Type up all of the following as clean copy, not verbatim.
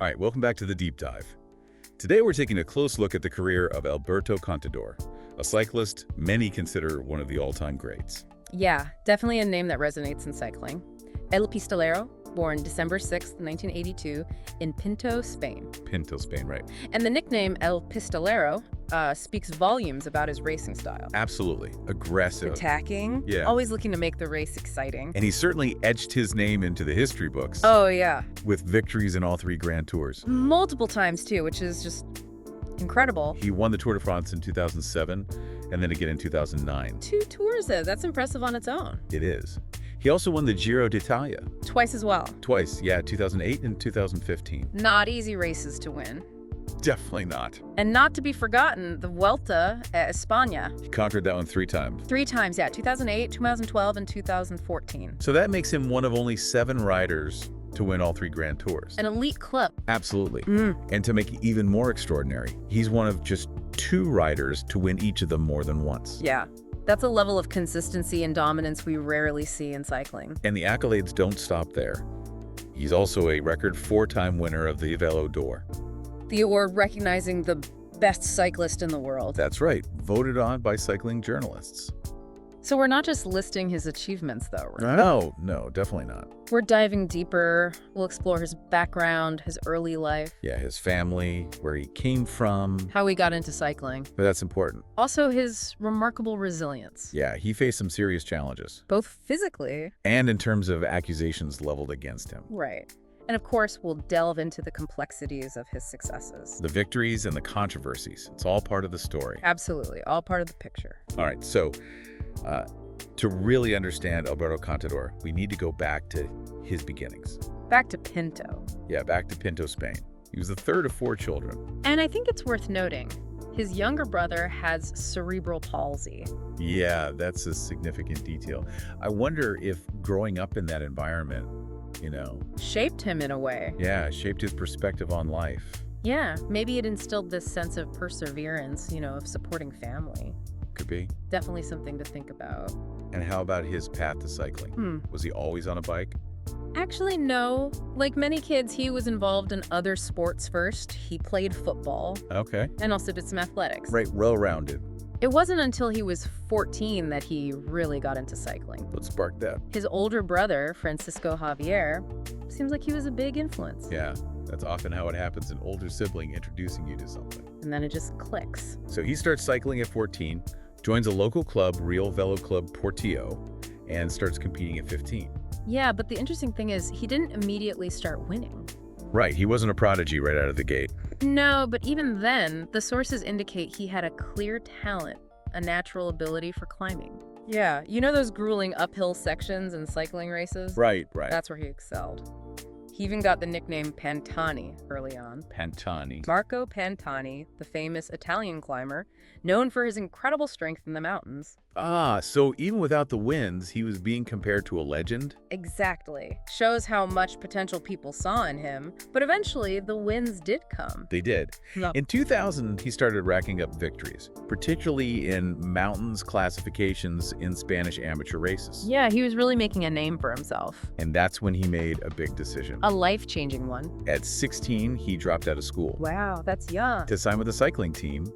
All right, welcome back to the Deep Dive. Today we're taking a close look at the career of Alberto Contador, a cyclist many consider one of the all-time greats. Yeah, definitely a name that resonates in cycling. El Pistolero, born December 6, 1982, in Pinto, Spain. Pinto, Spain, right? And the nickname El Pistolero speaks volumes about his racing style. Absolutely. Aggressive. Attacking, Yeah. always looking to make the race exciting. And he certainly etched his name into the history books Oh, yeah. with victories in all three Grand Tours. Multiple times, too, which is just incredible. He won the Tour de France in 2007 and then again in 2009. 2 tours, that's impressive on its own. It is. He also won the Giro d'Italia Twice as well. twice, 2008 and 2015. Not easy races to win. Definitely not. And not to be forgotten, the Vuelta a España. He conquered that one 3 times. 3 times, 2008, 2012, and 2014. So that makes him one of only 7 riders to win all 3 Grand Tours. An elite club. Absolutely. And to make it even more extraordinary, he's one of just 2 riders to win each of them more than once. Yeah. That's a level of consistency and dominance we rarely see in cycling. And the accolades don't stop there. He's also a record 4-time winner of the Vélo d'Or. The award recognizing the best cyclist in the world. That's right, voted on by cycling journalists. So we're not just listing his achievements, though, right? No, definitely not. We're diving deeper. We'll explore his background, his early life, Yeah, his family, where he came from. how he got into cycling. But that's important. Also, his remarkable resilience. Yeah, he faced some serious challenges. Both physically. And in terms of accusations leveled against him. Right. And of course, we'll delve into the complexities of his successes. The victories and the controversies. It's all part of the story. Absolutely. All part of the picture. All right, so to really understand Alberto Contador, we need to go back to his beginnings. Back to Pinto. Yeah, back to Pinto, Spain. He was the 3rd of 4 children. And I think it's worth noting, his younger brother has cerebral palsy. Yeah, that's a significant detail. I wonder if growing up in that environment, Shaped him in a way. shaped his perspective on life. Yeah, maybe it instilled this sense of perseverance, of supporting family. Could be. Definitely something to think about. And how about his path to cycling? Was he always on a bike? Actually, no. Like many kids, he was involved in other sports first. He played football Okay. and also did some athletics. Right, well-rounded. It wasn't until he was 14 that he really got into cycling. What sparked that? His older brother, Francisco Javier, seems like he was a big influence. Yeah, that's often how it happens, an older sibling introducing you to something. And then it just clicks. So he starts cycling at 14, joins a local club, Real Velo Club Portillo, and starts competing at 15. Yeah, but the interesting thing is he didn't immediately start winning. Right, he wasn't a prodigy right out of the gate. No, but even then, the sources indicate he had a clear talent, a natural ability for climbing. Yeah, those grueling uphill sections in cycling races? Right. That's where he excelled. He even got the nickname Pantani early on. Pantani. Marco Pantani, the famous Italian climber, known for his incredible strength in the mountains. Ah, so even without the wins, he was being compared to a legend? Exactly. Shows how much potential people saw in him, but eventually the wins did come. They did. Yeah. In 2000, he started racking up victories, particularly in mountains classifications in Spanish amateur races. Yeah, he was really making a name for himself. And that's when he made a big decision. A life-changing one. At 16, he dropped out of school Wow, that's young. to sign with the cycling team,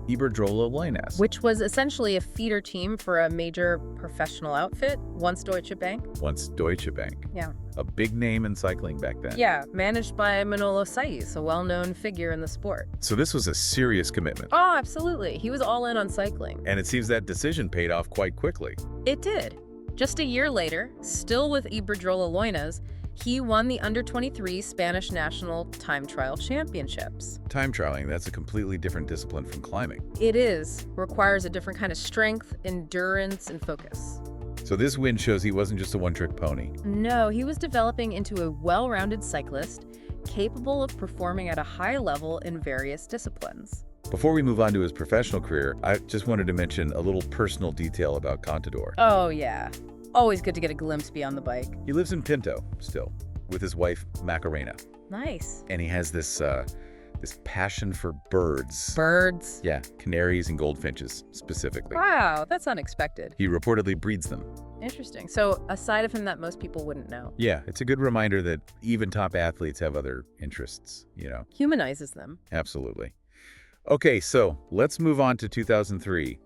Iberdrola Lyoness. Which was essentially a feeder team for a major professional outfit, once Deutsche Bank. Once Deutsche Bank. Yeah. A big name in cycling back then. Yeah, managed by Manolo Saiz, a well-known figure in the sport. So this was a serious commitment. Oh, absolutely. He was all in on cycling. And it seems that decision paid off quite quickly. It did. Just a year later, still with Iberdrola Lyoness, he won the Under-23 Spanish National Time Trial Championships. Time trialing, that's a completely different discipline from climbing. It is. Requires a different kind of strength, endurance, and focus. So this win shows he wasn't just a one-trick pony. No, he was developing into a well-rounded cyclist, capable of performing at a high level in various disciplines. Before we move on to his professional career, I just wanted to mention a little personal detail about Contador. Oh, yeah. Always good to get a glimpse beyond the bike. He lives in Pinto, still, with his wife, Macarena. Nice. And he has this passion for birds. Birds. Yeah, canaries and goldfinches, specifically. Wow, that's unexpected. He reportedly breeds them. Interesting. So a side of him that most people wouldn't know. Yeah, it's a good reminder that even top athletes have other interests, Humanizes them. Absolutely. Okay, so let's move on to 2003.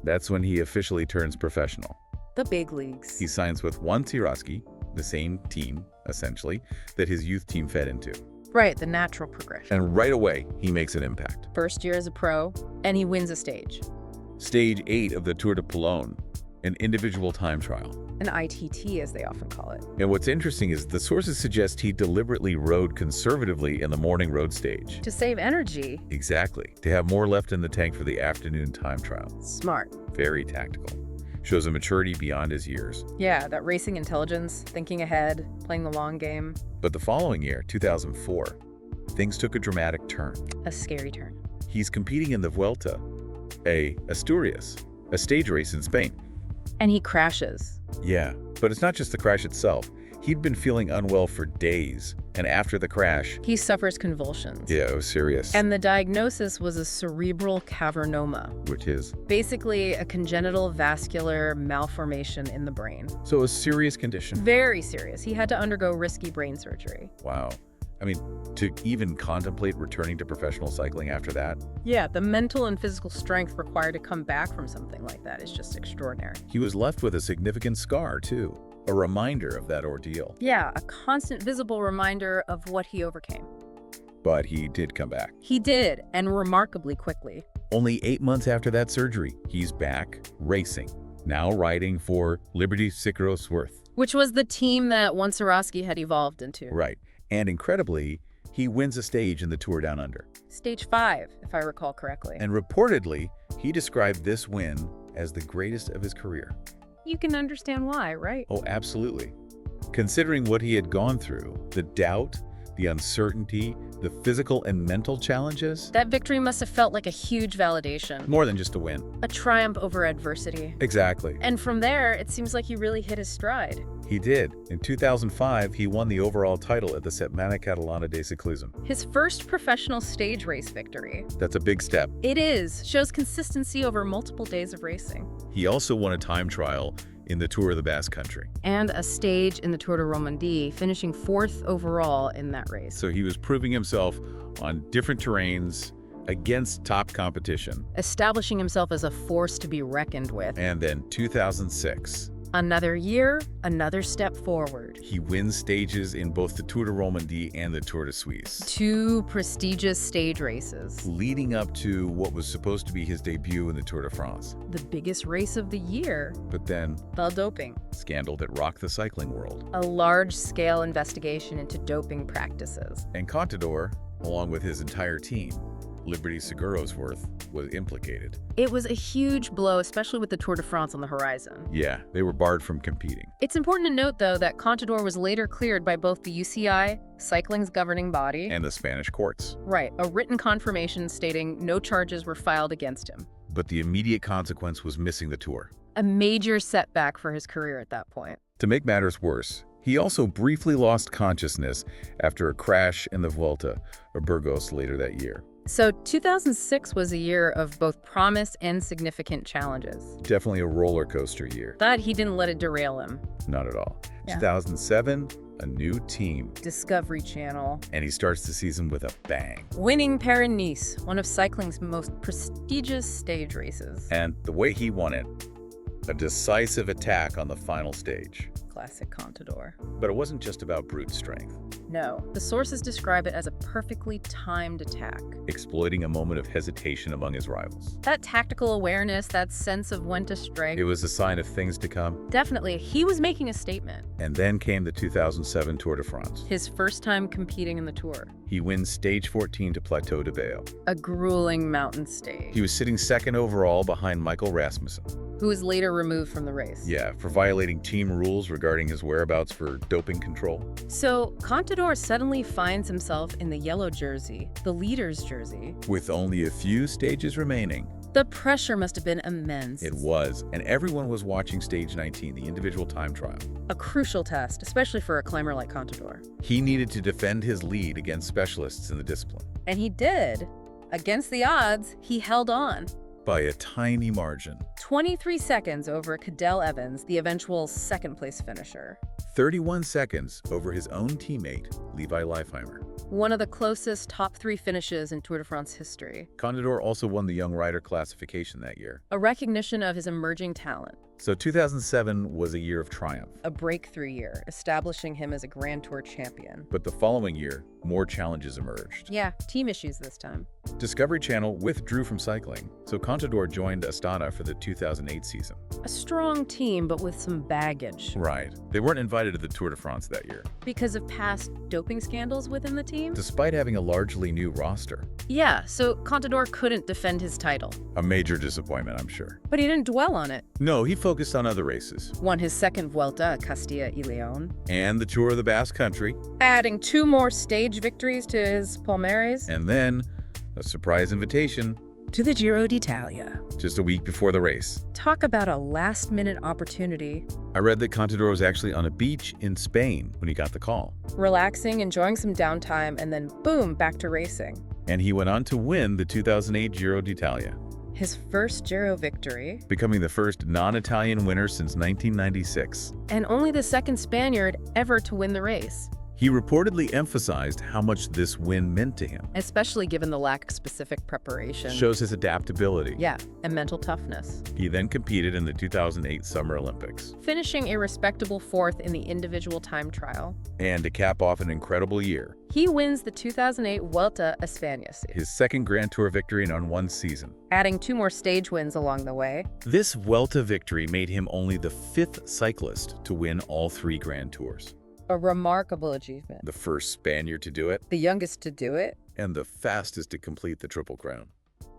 That's when he officially turns professional. The big leagues. He signs with One Tirosky, the same team, essentially, that his youth team fed into. Right, the natural progression. And right away, he makes an impact. First year as a pro, and he wins a stage. Stage 8 of the Tour de Pologne, an individual time trial. An ITT, as they often call it. And what's interesting is the sources suggest he deliberately rode conservatively in the morning road stage. To save energy. Exactly. To have more left in the tank for the afternoon time trial. Smart. Very tactical. Shows a maturity beyond his years. Yeah, that racing intelligence, thinking ahead, playing the long game. But the following year, 2004, things took a dramatic turn. A scary turn. He's competing in the Vuelta, Asturias, a stage race in Spain. And he crashes. Yeah, but it's not just the crash itself. He'd been feeling unwell for days, and after the crash, he suffers convulsions. Yeah, it was serious. And the diagnosis was a cerebral cavernoma. Which is? Basically, a congenital vascular malformation in the brain. So a serious condition. Very serious. He had to undergo risky brain surgery. Wow. I mean, to even contemplate returning to professional cycling after that? Yeah, the mental and physical strength required to come back from something like that is just extraordinary. He was left with a significant scar, too. A reminder of that ordeal. Yeah, a constant visible reminder of what he overcame. But he did come back. He did, and remarkably quickly. Only 8 months after that surgery, he's back racing, now riding for Liberty Cyclist, which was the team that One Tirosky had evolved into. Right. And incredibly, he wins a stage in the Tour Down Under. Stage 5, if I recall correctly. And reportedly, he described this win as the greatest of his career. You can understand why, right? Oh, absolutely. Considering what he had gone through, the doubt, the uncertainty, the physical and mental challenges. That victory must have felt like a huge validation. More than just a win. A triumph over adversity. Exactly. And from there, it seems like he really hit his stride. He did. In 2005, he won the overall title at the Setmana Catalana de Ciclisme. His first professional stage race victory. That's a big step. It is. Shows consistency over multiple days of racing. He also won a time trial in the Tour of the Basque Country. And a stage in the Tour de Romandie, finishing 4th overall in that race. So he was proving himself on different terrains against top competition. Establishing himself as a force to be reckoned with. And then 2006. Another year, another step forward. He wins stages in both the Tour de Romandie and the Tour de Suisse. 2 prestigious stage races. Leading up to what was supposed to be his debut in the Tour de France. The biggest race of the year. But then, the doping. Scandal that rocked the cycling world. A large-scale investigation into doping practices. And Contador, along with his entire team, Liberty Cyclist, was implicated. It was a huge blow, especially with the Tour de France on the horizon. Yeah, they were barred from competing. It's important to note, though, that Contador was later cleared by both the UCI, cycling's governing body, and the Spanish courts. Right, a written confirmation stating no charges were filed against him. But the immediate consequence was missing the Tour. A major setback for his career at that point. To make matters worse, he also briefly lost consciousness after a crash in the Vuelta of Burgos later that year. So 2006 was a year of both promise and significant challenges. Definitely a roller coaster year. But he didn't let it derail him. Not at all. Yeah. 2007, a new team. Discovery Channel. And he starts the season with a bang. Winning Paris-Nice, one of cycling's most prestigious stage races. And the way he won it, a decisive attack on the final stage. Classic Contador. But it wasn't just about brute strength. No, the sources describe it as a perfectly timed attack. Exploiting a moment of hesitation among his rivals. That tactical awareness, that sense of when to strike. It was a sign of things to come. Definitely, he was making a statement. And then came the 2007 Tour de France. His first time competing in the Tour. He wins stage 14 to Plateau de Beaux. A grueling mountain stage. He was sitting second overall behind Michael Rasmussen, who was later removed from the race. Yeah, for violating team rules regarding his whereabouts for doping control. So, Contador suddenly finds himself in the yellow jersey, the leader's jersey. With only a few stages remaining. The pressure must have been immense. It was, and everyone was watching stage 19, the individual time trial. A crucial test, especially for a climber like Contador. He needed to defend his lead against specialists in the discipline. And he did. Against the odds, he held on. by a tiny margin. 23 seconds over Cadel Evans, the eventual second-place finisher. 31 seconds over his own teammate, Levi Leifheimer. One of the closest top 3 finishes in Tour de France history. Contador also won the young rider classification that year. A recognition of his emerging talent. So 2007 was a year of triumph. A breakthrough year, establishing him as a Grand Tour champion. But the following year, more challenges emerged. Yeah, team issues this time. Discovery Channel withdrew from cycling, so Contador joined Astana for the 2008 season. A strong team, but with some baggage. Right. They weren't invited to the Tour de France that year. Because of past doping scandals within the team? Despite having a largely new roster. Yeah, so Contador couldn't defend his title. A major disappointment, I'm sure. But he didn't dwell on it. No, he focused on other races. Won his second Vuelta at Castilla y León. And the Tour of the Basque Country. Adding 2 more stage victories to his palmares. And then, a surprise invitation To the Giro d'Italia. just a week before the race. Talk about a last-minute opportunity. I read that Contador was actually on a beach in Spain when he got the call. Relaxing, enjoying some downtime, and then boom, back to racing. And he went on to win the 2008 Giro d'Italia, His first Giro victory, becoming the first non-Italian winner since 1996. and only the second Spaniard ever to win the race. He reportedly emphasized how much this win meant to him. Especially given the lack of specific preparation. Shows his adaptability. Yeah, and mental toughness. He then competed in the 2008 Summer Olympics. Finishing a respectable 4th in the individual time trial. And to cap off an incredible year, He wins the 2008 Vuelta a España, his second Grand Tour victory in on one season. adding 2 more stage wins along the way. This Vuelta victory made him only the 5th cyclist to win all 3 Grand Tours. A remarkable achievement. The first Spaniard to do it, The youngest to do it. and the fastest to complete the Triple Crown.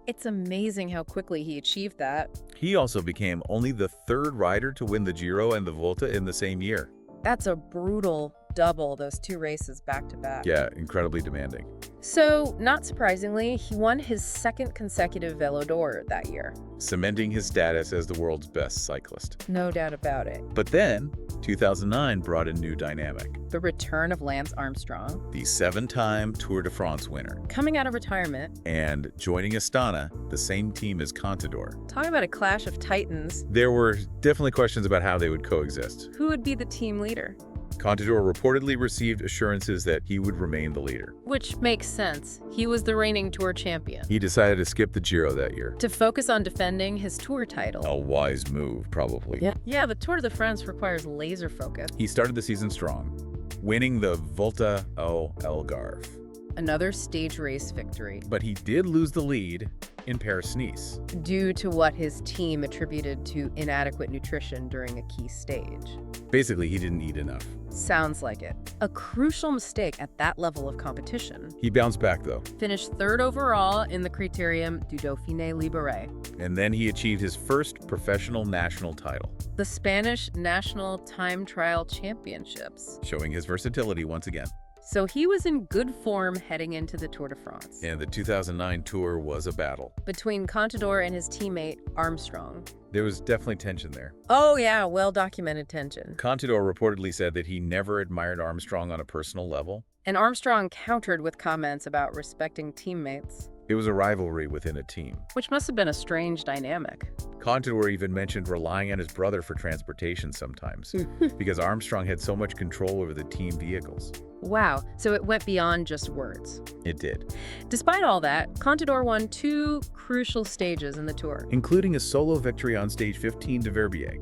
It's amazing how quickly he achieved that. He also became only the 3rd rider to win the Giro and the Volta in the same year. That's a brutal double, those 2 races back to back. Yeah, incredibly demanding. So, not surprisingly, he won his 2nd consecutive Velo d'Or that year. Cementing his status as the world's best cyclist. No doubt about it. But then, 2009 brought a new dynamic. The return of Lance Armstrong. The 7-time Tour de France winner. Coming out of retirement. And joining Astana, the same team as Contador. Talk about a clash of titans. There were definitely questions about how they would coexist. Who would be the team leader? Contador reportedly received assurances that he would remain the leader. Which makes sense. He was the reigning Tour champion. He decided to skip the Giro that year. To focus on defending his Tour title. A wise move, probably. Yeah, the Tour de France requires laser focus. He started the season strong, winning the Volta ao Algarve. Another stage race victory. But he did lose the lead in Paris-Nice. Due to what his team attributed to inadequate nutrition during a key stage. Basically, he didn't eat enough. Sounds like it. A crucial mistake at that level of competition. He bounced back, though. Finished 3rd overall in the Critérium du Dauphiné Libéré. And then he achieved his first professional national title, The Spanish National Time Trial Championships. showing his versatility once again. So he was in good form heading into the Tour de France. And the 2009 Tour was a battle. Between Contador and his teammate, Armstrong. There was definitely tension there. Oh yeah, well-documented tension. Contador reportedly said that he never admired Armstrong on a personal level. And Armstrong countered with comments about respecting teammates. It was a rivalry within a team. Which must have been a strange dynamic. Contador even mentioned relying on his brother for transportation sometimes, because Armstrong had so much control over the team vehicles. Wow, so it went beyond just words. It did. Despite all that, Contador won 2 crucial stages in the Tour. Including a solo victory on stage 15 de Verbier.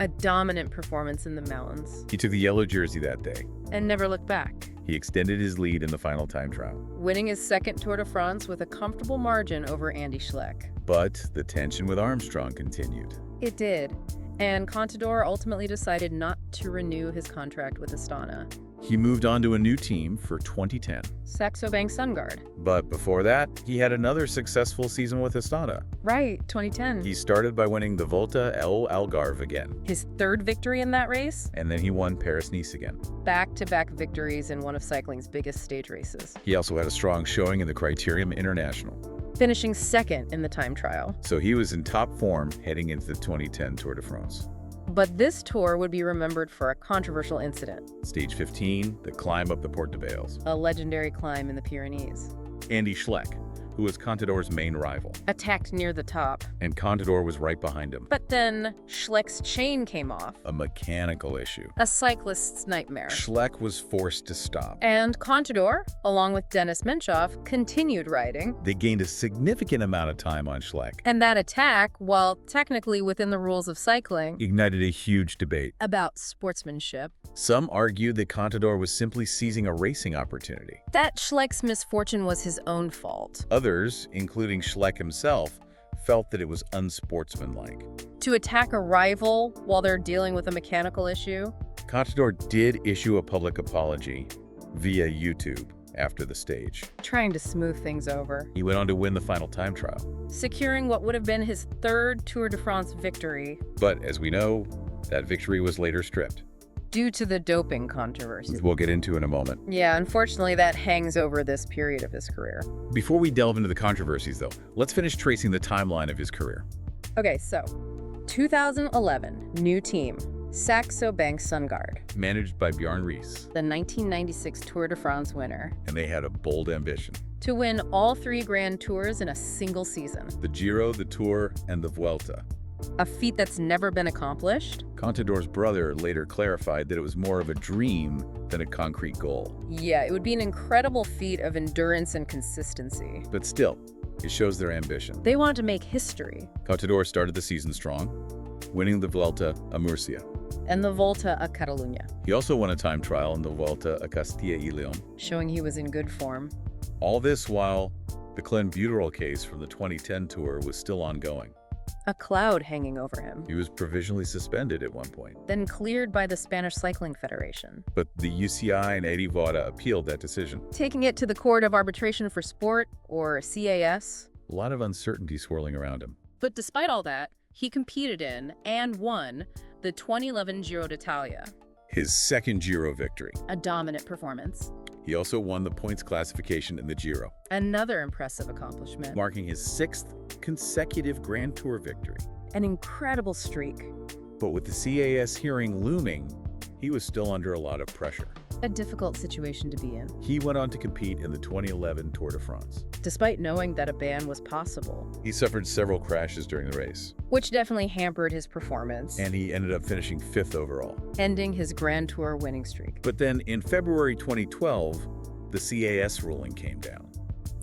A dominant performance in the mountains. He took the yellow jersey that day. And never looked back. He extended his lead in the final time trial. Winning his 2nd Tour de France with a comfortable margin over Andy Schleck. But the tension with Armstrong continued. It did. And Contador ultimately decided not to renew his contract with Astana. He moved on to a new team for 2010. Saxo Bank SunGard. But before that, he had another successful season with Astana. Right, 2010. He started by winning the Volta ao Algarve again. His 3rd victory in that race? And then he won Paris-Nice again. Back-to-back victories in one of cycling's biggest stage races. He also had a strong showing in the Critérium International. Finishing 2nd in the time trial. So he was in top form heading into the 2010 Tour de France. But this tour would be remembered for a controversial incident. Stage 15, the climb up the Porte de Bales. A legendary climb in the Pyrenees. Andy Schleck, who was Contador's main rival. Attacked near the top. And Contador was right behind him. But then Schleck's chain came off. A mechanical issue. A cyclist's nightmare. Schleck was forced to stop. And Contador, along with Dennis Menchoff, continued riding. They gained a significant amount of time on Schleck. And that attack, while technically within the rules of cycling, ignited a huge debate about sportsmanship. Some argued that Contador was simply seizing a racing opportunity. That Schleck's misfortune was his own fault. Others, including Schleck himself, felt that it was unsportsmanlike. To attack a rival while they're dealing with a mechanical issue? Contador did issue a public apology via YouTube after the stage, trying to smooth things over. He went on to win the final time trial, securing what would have been his third Tour de France victory. But as we know, that victory was later stripped. Due to the doping controversy. We'll get into in a moment. Yeah, unfortunately, that hangs over this period of his career. Before we delve into the controversies, though, let's finish tracing the timeline of his career. Okay, so 2011, new team, Saxo Bank Sundgaard. Managed by Bjarne Riis, the 1996 Tour de France winner. And they had a bold ambition. To win all 3 Grand Tours in a single season. The Giro, the Tour, and the Vuelta. A feat that's never been accomplished. Contador's brother later clarified that it was more of a dream than a concrete goal. Yeah, it would be an incredible feat of endurance and consistency. But still, it shows their ambition. They wanted to make history. Contador started the season strong, winning the Vuelta a Murcia. And the Volta a Catalunya. He also won a time trial in the Vuelta a Castilla y León. Showing he was in good form. All this while the clenbuterol case from the 2010 Tour was still ongoing. A cloud hanging over him. He was provisionally suspended at one point. Then cleared by the Spanish Cycling Federation. But the UCI and Eddie Vauda appealed that decision. Taking it to the Court of Arbitration for Sport, or CAS. A lot of uncertainty swirling around him. But despite all that, he competed in and won the 2011 Giro d'Italia. His second Giro victory. A dominant performance. He also won the points classification in the Giro. Another impressive accomplishment. Marking his 6th consecutive Grand Tour victory. An incredible streak. But with the CAS hearing looming, he was still under a lot of pressure. A difficult situation to be in. He went on to compete in the 2011 Tour de France. Despite knowing that a ban was possible. He suffered several crashes during the race. Which definitely hampered his performance. And he ended up finishing 5th overall. Ending his Grand Tour winning streak. But then in February 2012, the CAS ruling came down.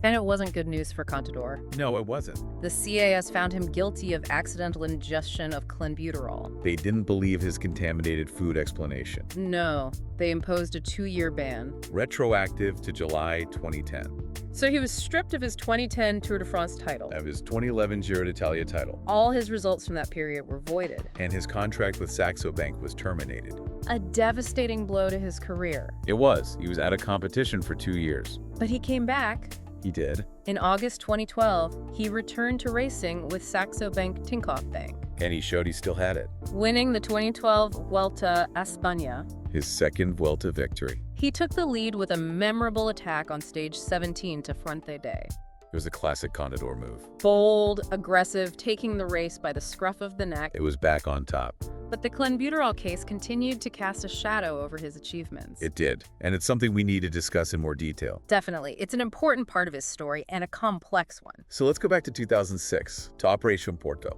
And it wasn't good news for Contador. No, it wasn't. The CAS found him guilty of accidental ingestion of clenbuterol. They didn't believe his contaminated food explanation. No, they imposed a 2-year ban. Retroactive to July 2010. So he was stripped of his 2010 Tour de France title. Of his 2011 Giro d'Italia title. All his results from that period were voided. And his contract with Saxo Bank was terminated. A devastating blow to his career. It was. He was out of competition for 2 years. But he came back. He did. In August 2012, he returned to racing with Saxo Bank Tinkoff Bank. And he showed he still had it. Winning the 2012 Vuelta a España. His second Vuelta victory. He took the lead with a memorable attack on stage 17 to Fuente Day. It was a classic Contador move. Bold, aggressive, taking the race by the scruff of the neck. It was back on top. But the clenbuterol case continued to cast a shadow over his achievements. It did, and it's something we need to discuss in more detail. Definitely. It's an important part of his story and a complex one. So let's go back to 2006, to Operation Porto.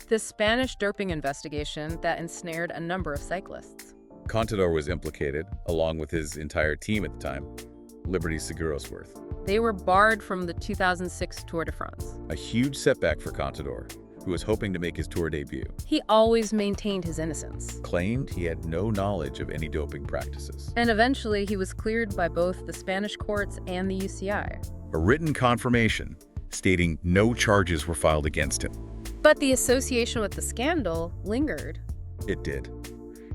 The Spanish doping investigation that ensnared a number of cyclists. Contador was implicated, along with his entire team at the time, Liberty Seguros Worth. They were barred from the 2006 Tour de France. A huge setback for Contador, who was hoping to make his Tour debut. He always maintained his innocence. Claimed he had no knowledge of any doping practices. And eventually he was cleared by both the Spanish courts and the UCI. A written confirmation stating no charges were filed against him. But the association with the scandal lingered. It did.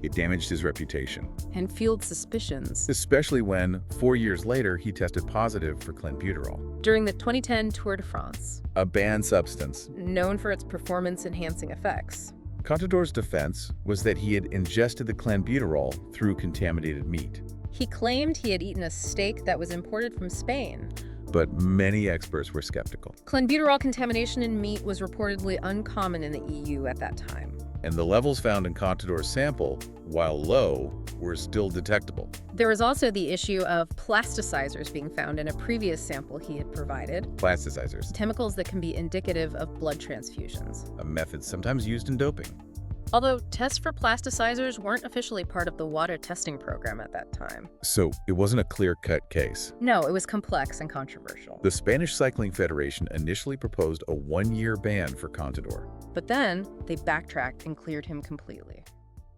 It damaged his reputation. And fueled suspicions. Especially when, 4 years later, he tested positive for clenbuterol. During the 2010 Tour de France. A banned substance. Known for its performance-enhancing effects. Contador's defense was that he had ingested the clenbuterol through contaminated meat. He claimed he had eaten a steak that was imported from Spain. But many experts were skeptical. Clenbuterol contamination in meat was reportedly uncommon in the EU at that time. And the levels found in Contador's sample, while low, were still detectable. There was also the issue of plasticizers being found in a previous sample he had provided. Plasticizers, Chemicals that can be indicative of blood transfusions. a method sometimes used in doping. Although tests for plasticizers weren't officially part of the water testing program at that time. So it wasn't a clear-cut case. No, it was complex and controversial. The Spanish Cycling Federation initially proposed a 1-year ban for Contador. But then they backtracked and cleared him completely.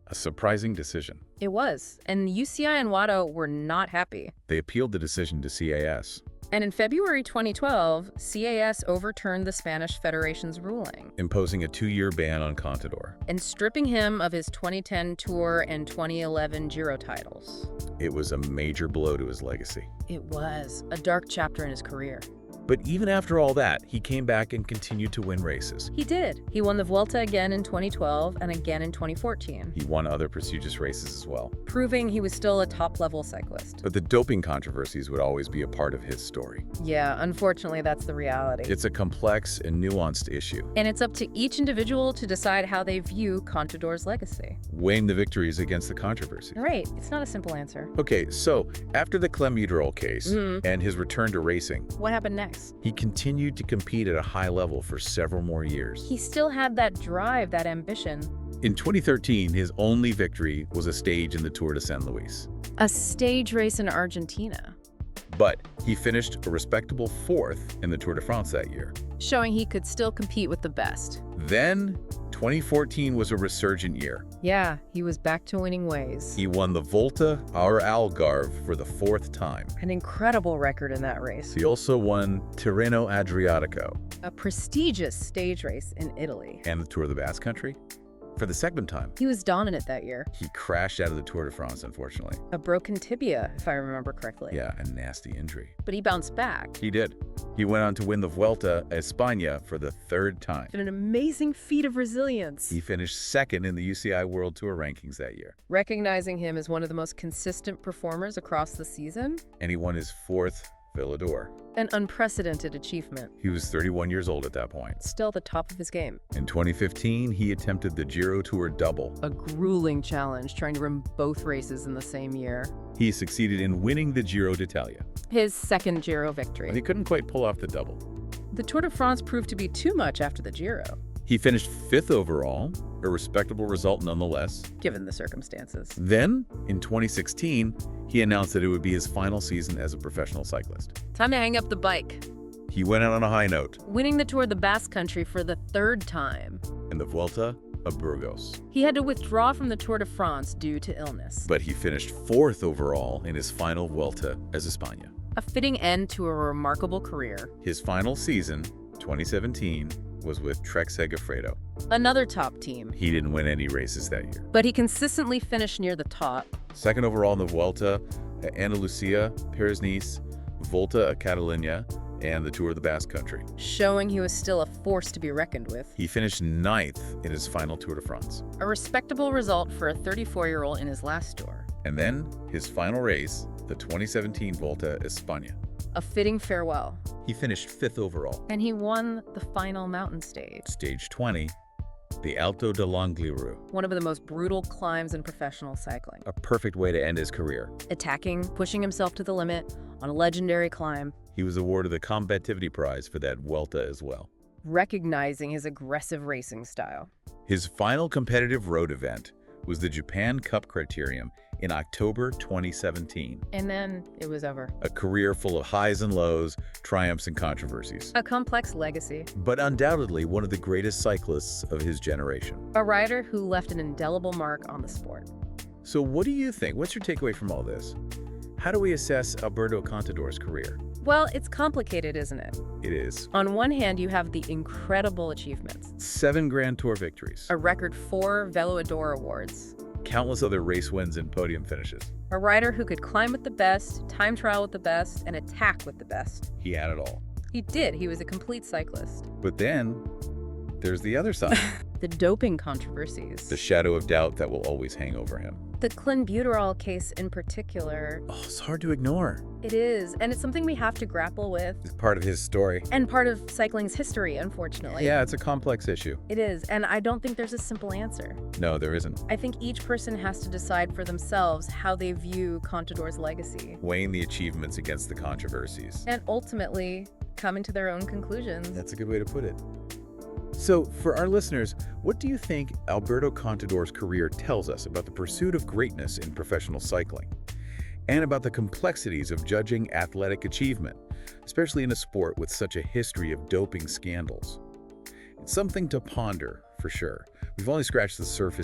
A surprising decision. It was, and UCI and WADA were not happy. They appealed the decision to CAS, And in February 2012, CAS overturned the Spanish Federation's ruling imposing a 2-year ban on Contador. and stripping him of his 2010 Tour and 2011 Giro titles. It was a major blow to his legacy. It was a dark chapter in his career. But even after all that, he came back and continued to win races. He did. He won the Vuelta again in 2012 and again in 2014, He won other prestigious races as well. proving he was still a top-level cyclist. But the doping controversies would always be a part of his story. Yeah, unfortunately, that's the reality. It's a complex and nuanced issue, And it's up to each individual to decide how they view Contador's legacy. weighing the victories against the controversy. Right, it's not a simple answer. Okay, so after the Clemeterol case Mhm. and his return to racing, What happened next? he continued to compete at a high level for several more years. He still had that drive, that ambition. In 2013, his only victory was a stage in the Tour de San Luis. A stage race in Argentina, But he finished a respectable 4th in the Tour de France that year. showing he could still compete with the best. Then, 2014 was a resurgent year. Yeah, he was back to winning ways. He won the Volta au Algarve for the 4th time. An incredible record in that race. He also won Tirreno Adriatico A prestigious stage race in Italy. and the Tour of the Basque Country for the 2nd time. He was dominant that year. He crashed out of the Tour de France, unfortunately. A broken tibia, if I remember correctly. Yeah, a nasty injury. But he bounced back. He did. He went on to win the Vuelta a España for the 3rd time. An amazing feat of resilience. He finished 2nd in the UCI World Tour rankings that year. Recognizing him as one of the most consistent performers across the season, And he won his 4th Villador. an unprecedented achievement. He was 31 years old at that point. Still the top of his game. In 2015, he attempted the Giro Tour double. A grueling challenge trying to run both races in the same year. He succeeded in winning the Giro d'Italia, His second Giro but he victory. couldn't quite pull off the double. The Tour de France proved to be too much after the Giro, He finished 5th overall, a respectable result nonetheless. given the circumstances. Then, in 2016, he announced that it would be his final season as a professional cyclist. Time to hang up the bike. He went out on a high note Winning the Tour of the Basque Country for the 3rd time. in the Vuelta of Burgos, He had to withdraw from the Tour de France due to illness. but he finished 4th overall in his final Vuelta as España. A fitting end to a remarkable career. His final season, 2017, was with Trek Segafredo. Another top team. He didn't win any races that year. But he consistently finished near the top. 2nd overall in the Vuelta at Andalusia, Paris-Nice, Volta a Catalunya, and the Tour of the Basque Country. Showing he was still a force to be reckoned with. He finished 9th in his final Tour de France. A respectable result for a 34-year-old in his last tour. And then, his final race, the 2017 Volta a España. A fitting farewell. He finished 5th overall. And he won the final mountain stage. Stage 20, the Alto de l'Angliru. One of the most brutal climbs in professional cycling. A perfect way to end his career. Attacking, pushing himself to the limit on a legendary climb. He was awarded the Combativity Prize for that Vuelta as well. Recognizing his aggressive racing style. His final competitive road event was the Japan Cup Criterium in October 2017. And then it was over. A career full of highs and lows, triumphs and controversies. A complex legacy. But undoubtedly one of the greatest cyclists of his generation. A rider who left an indelible mark on the sport. So what do you think? What's your takeaway from all this? How do we assess Alberto Contador's career? Well, it's complicated, isn't it? It is. On one hand, you have the incredible achievements. 7 Grand Tour victories. A record 4 Velo d'Or awards. Countless other race wins and podium finishes. A rider who could climb with the best, time trial with the best, and attack with the best. He had it all. He did. He was a complete cyclist. But then, there's the other side. The doping controversies. The shadow of doubt that will always hang over him. The clenbuterol case in particular, Oh, it's hard to ignore. it is, and it's something we have to grapple with, It's part of his story. and part of cycling's history, unfortunately. Yeah, it's a complex issue. It is, and I don't think there's a simple answer. No, there isn't. I think each person has to decide for themselves how they view Contador's legacy, Weighing the achievements against the controversies. and ultimately coming to their own conclusions. That's a good way to put it. So, for our listeners, what do you think Alberto Contador's career tells us about the pursuit of greatness in professional cycling? And about the complexities of judging athletic achievement, especially in a sport with such a history of doping scandals? It's something to ponder, for sure. We've only scratched the surface